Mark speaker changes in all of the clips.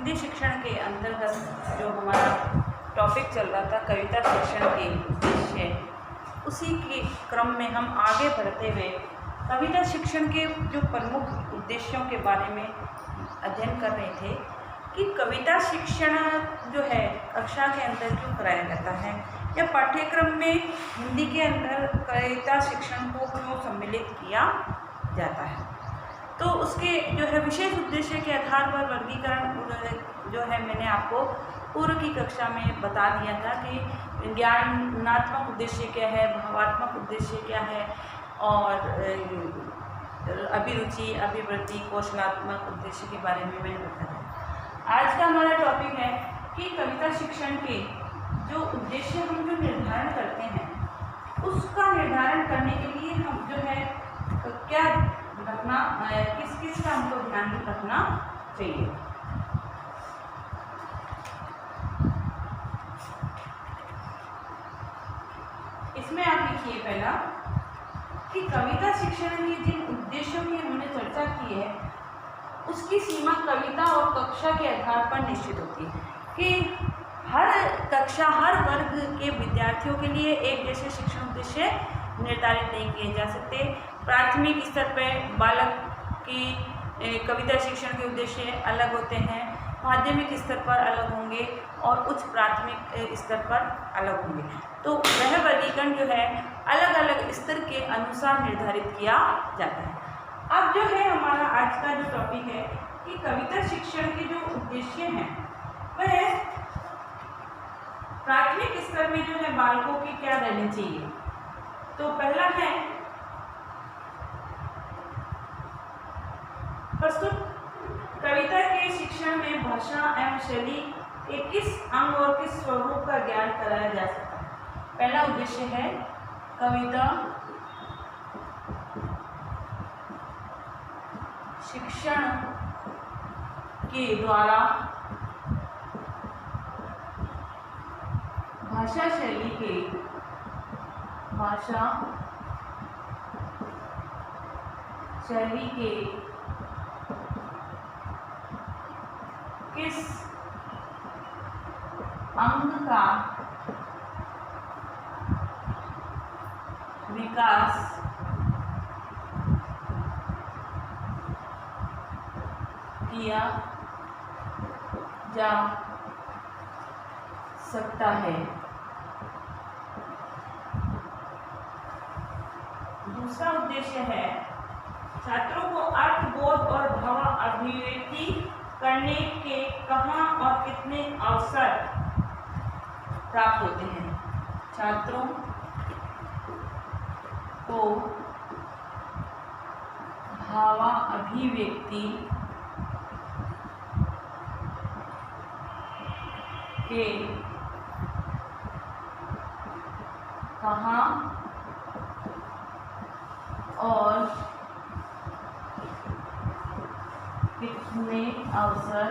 Speaker 1: हिंदी शिक्षण के अंतर्गत जो हमारा टॉपिक चल रहा था कविता शिक्षण के उद्देश्य, उसी के क्रम में हम आगे बढ़ते हुए कविता शिक्षण के जो प्रमुख उद्देश्यों के बारे में अध्ययन कर रहे थे कि कविता शिक्षण जो है कक्षा के अंदर क्यों कराया जाता है या पाठ्यक्रम में हिंदी के अंदर कविता शिक्षण को क्यों सम्मिलित किया जाता है। तो उसके जो है विशेष उद्देश्य के आधार पर वर्गीकरण जो है मैंने आपको पूर्व की कक्षा में बता दिया था कि ज्ञानात्मक उद्देश्य क्या है, भावात्मक उद्देश्य क्या है और अभिरुचि, अभिवृद्धि, कौशलात्मक उद्देश्य के बारे में मैंने बताया। आज का हमारा टॉपिक है कि कविता शिक्षण के जो उद्देश्य हम जो निर्धारण करते हैं उसका निर्धारण करने के लिए हम जो है क्या रखना, किस का हमको ध्यान रखना चाहिए। इसमें आप लिखिए पहला कि कविता शिक्षण के जिन उद्देश्यों की हमने चर्चा की है उसकी सीमा कविता और कक्षा के आधार पर निश्चित होती है कि हर कक्षा, हर वर्ग के विद्यार्थियों के लिए एक जैसे शिक्षण उद्देश्य निर्धारित नहीं किए जा सकते। प्राथमिक स्तर पर बालक की कविता शिक्षण के उद्देश्य अलग होते हैं, माध्यमिक स्तर पर अलग होंगे और उच्च प्राथमिक स्तर पर अलग होंगे। तो वह वर्गीकरण जो है अलग अलग स्तर के अनुसार निर्धारित किया जाता है। अब जो है हमारा आज का जो टॉपिक है कि कविता शिक्षण के जो उद्देश्य हैं वह प्राथमिक स्तर में जो है बालकों की क्या रहनी चाहिए। तो पहला है प्रस्तुत कविता के शिक्षण में भाषा एवं शैली के किस अंग और किस स्वरूप का ज्ञान कराया जा सकता है। पहला उद्देश्य है कविता शिक्षण के द्वारा भाषा शैली के किस अंग का विकास किया जा सकता है। दूसरा उद्देश्य है छात्रों को अर्थबोध और भाव अभिव्यक्ति करने के कहाँ और कितने अवसर प्राप्त होते हैं। छात्रों को भाव अभिव्यक्ति के कहाँ और कितने अवसर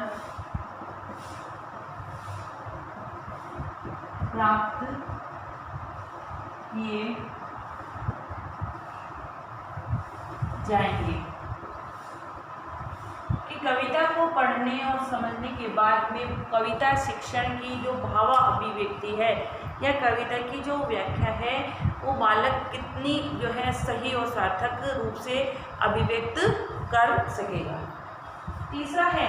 Speaker 1: प्राप्त किए जाएंगे। कि कविता को पढ़ने और समझने के बाद में कविता शिक्षण की जो भाव अभिव्यक्ति है या कविता की जो व्याख्या है वो बालक कितनी जो है सही और सार्थक रूप से अभिव्यक्त कर सकेगा। तीसरा है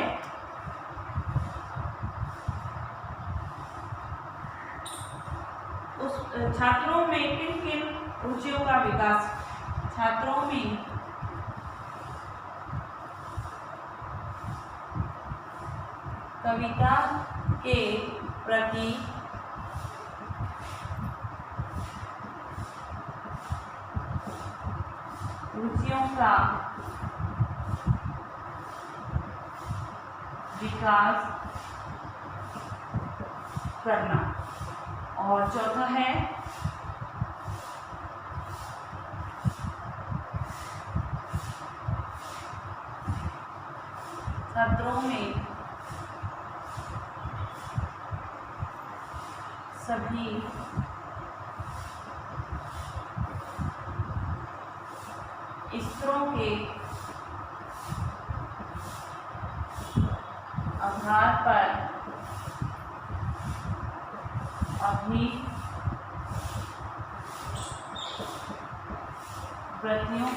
Speaker 1: उस छात्रों में किन किन रुचियों का विकास। छात्रों में कविता के प्रति रुचियों का विकास करना। और चौथा है छात्रों में सभी स्तरों के आधार पर अभिवृत्तियों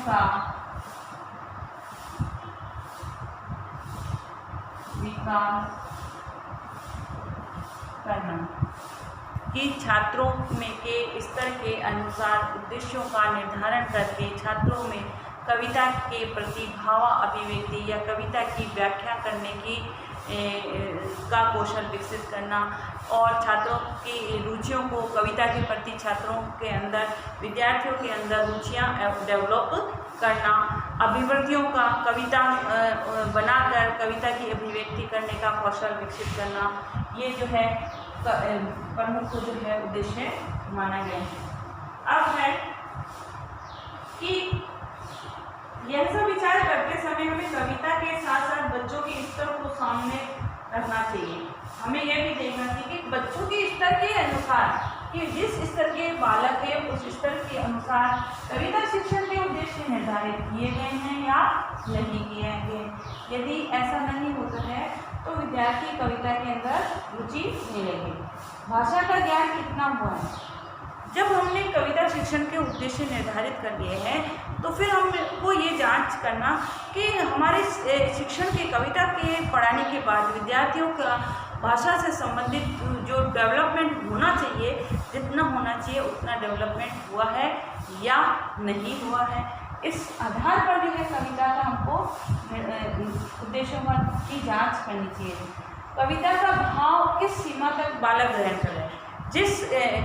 Speaker 1: का विकास करना, कि छात्रों में के स्तर के अनुसार उद्देश्यों का निर्धारण करके छात्रों में कविता के प्रति भाव अभिव्यक्ति या कविता की व्याख्या करने की का कौशल विकसित करना, और छात्रों की रुचियों को कविता के प्रति छात्रों के अंदर विद्यार्थियों के अंदर रुचियाँ डेवलप करना, अभिव्यक्तियों का कविता बनाकर कविता की अभिव्यक्ति करने का कौशल विकसित करना, ये जो है प्रमुख जो है उद्देश्य माना गया है। अब है कि यह सब विचार करते समय हमें कविता के साथ साथ बच्चों के स्तर को सामने रखना चाहिए। हमें यह भी देखना चाहिए कि बच्चों के स्तर के अनुसार, कि जिस स्तर के बालक है उस स्तर के अनुसार कविता शिक्षण के उद्देश्य निर्धारित किए गए हैं या नहीं किए गए। यदि ऐसा नहीं होता है तो विद्यार्थी कविता के अंदर रुचि नहीं लेंगे। भाषा का ज्ञान कितना हुआ है? जब हमने कविता शिक्षण के उद्देश्य निर्धारित कर लिए हैं तो फिर हमको ये जांच करना कि हमारे शिक्षण के कविता के पढ़ाने के बाद विद्यार्थियों का भाषा से संबंधित जो डेवलपमेंट होना चाहिए, जितना होना चाहिए उतना डेवलपमेंट हुआ है या नहीं हुआ है। इस आधार पर जो है कविता का हमको उद्देश्यों की जांच करनी चाहिए। कविता का भाव किस सीमा तक बालक ग्रहण कर रहे हैं। जिस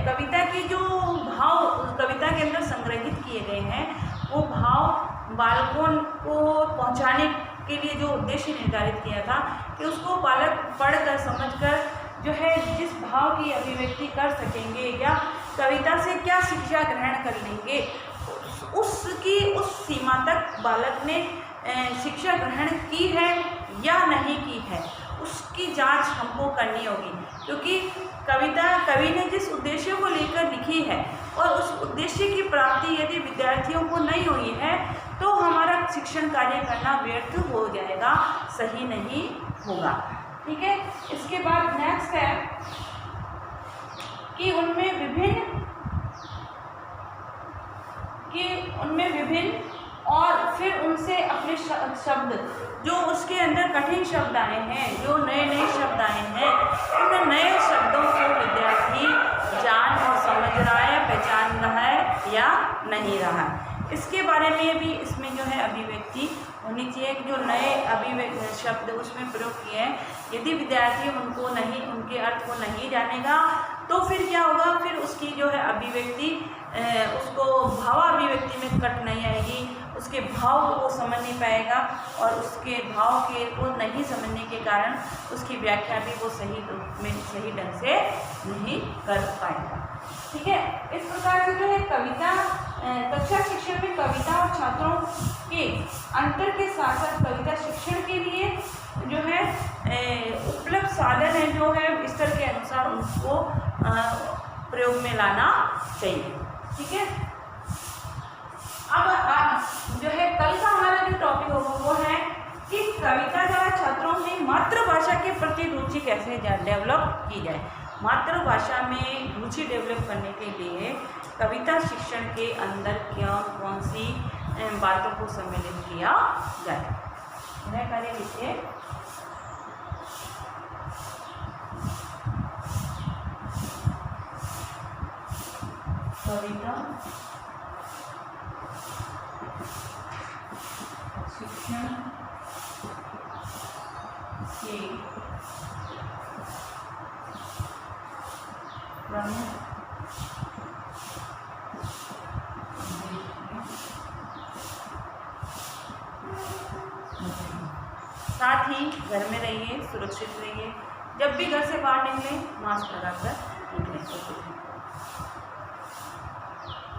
Speaker 1: कविता के जो भाव कविता के अंदर संग्रहित किए गए हैं वो भाव बालकों को पहुंचाने के लिए जो उद्देश्य निर्धारित किया था कि उसको बालक पढ़कर समझकर जो है जिस भाव की अभिव्यक्ति कर सकेंगे या कविता से क्या शिक्षा ग्रहण कर लेंगे, उसकी उस सीमा तक बालक ने शिक्षा ग्रहण की है या नहीं की है, उसकी जांच हमको करनी होगी। क्योंकि कविता कवि ने जिस उद्देश्य को लेकर लिखी है और उस उद्देश्य की प्राप्ति यदि विद्यार्थियों को नहीं हुई है तो हमारा शिक्षण कार्य करना व्यर्थ हो जाएगा, सही नहीं होगा। ठीक है। इसके बाद नेक्स्ट है कि उनमें विभिन्न और फिर उनसे अपने शब्द जो उसके अंदर कठिन शब्द आए हैं, जो नए नए शब्द आए हैं, उन नए शब्दों को विद्यार्थी जान और समझ रहा है, पहचान रहा है या नहीं रहा। इसके बारे में भी इसमें जो है अभिव्यक्ति होनी चाहिए कि जो नए अभिव्यक्ति शब्द उसमें प्रयोग किए हैं, यदि विद्यार्थी उनको नहीं, उनके अर्थ को नहीं जानेगा तो फिर क्या होगा, फिर उसकी जो है अभिव्यक्ति उसको भावाभिव्यक्ति में कट नहीं आएगी, उसके भाव को वो समझ नहीं पाएगा और उसके भाव के को नहीं समझने के कारण उसकी व्याख्या भी वो सही ढंग से नहीं कर पाएगा। ठीक है। इस प्रकार से जो है कविता कक्षा शिक्षण में कविता और छात्रों के अंतर के साथ साथ कविता शिक्षण के लिए जो है उपलब्ध साधन है जो है स्तर के अनुसार उनको प्रयोग में लाना चाहिए। ठीक है। अब जो है कल का हमारा जो टॉपिक होगा वो है कि कविता द्वारा छात्रों में मातृभाषा के प्रति रुचि कैसे डेवलप की जाए। मातृभाषा में रुचि डेवलप करने के लिए कविता शिक्षण के अंदर कौन सी बातों को सम्मिलित किया जाए। यह कार्य लिखिए। कविता शिक्षण के प्रमुख साथ ही घर में रहिए, सुरक्षित रहिए, जब भी घर से बाहर निकलें मास्क लगाकर निकलें।